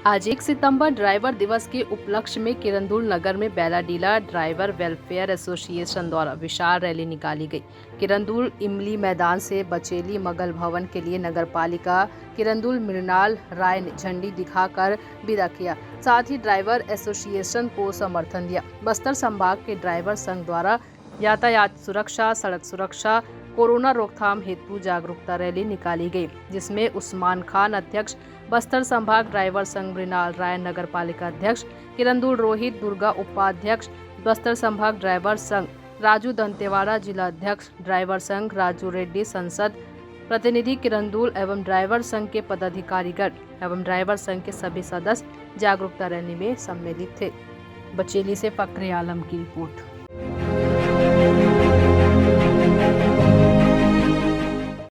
आज 1 सितंबर ड्राइवर दिवस के उपलक्ष्य में किरंदुल नगर में बेलाडीला ड्राइवर वेलफेयर एसोसिएशन द्वारा विशाल रैली निकाली गई। किरंदुल इमली मैदान से बचेली मगल भवन के लिए नगर पालिका किरंदुल मृणाल राय ने झंडी दिखाकर विदा किया। साथ ही ड्राइवर एसोसिएशन को समर्थन दिया। बस्तर संभाग के ड्राइवर संघ द्वारा यातायात सुरक्षा, सड़क सुरक्षा, कोरोना रोकथाम हेतु जागरूकता रैली निकाली गई, जिसमें उस्मान खान अध्यक्ष बस्तर संभाग ड्राइवर संघ मृणाल राय, नगर पालिका अध्यक्ष किरंदुल रोहित दुर्गा, उपाध्यक्ष बस्तर संभाग ड्राइवर संघ राजू दंतेवाड़ा, जिला अध्यक्ष ड्राइवर संघ राजू रेड्डी, संसद प्रतिनिधि किरंदुल एवं ड्राइवर संघ के पदाधिकारीगण एवं ड्राइवर संघ के सभी सदस्य जागरूकता रैली में सम्मिलित थे। बचेली से फखरे आलम की रिपोर्ट।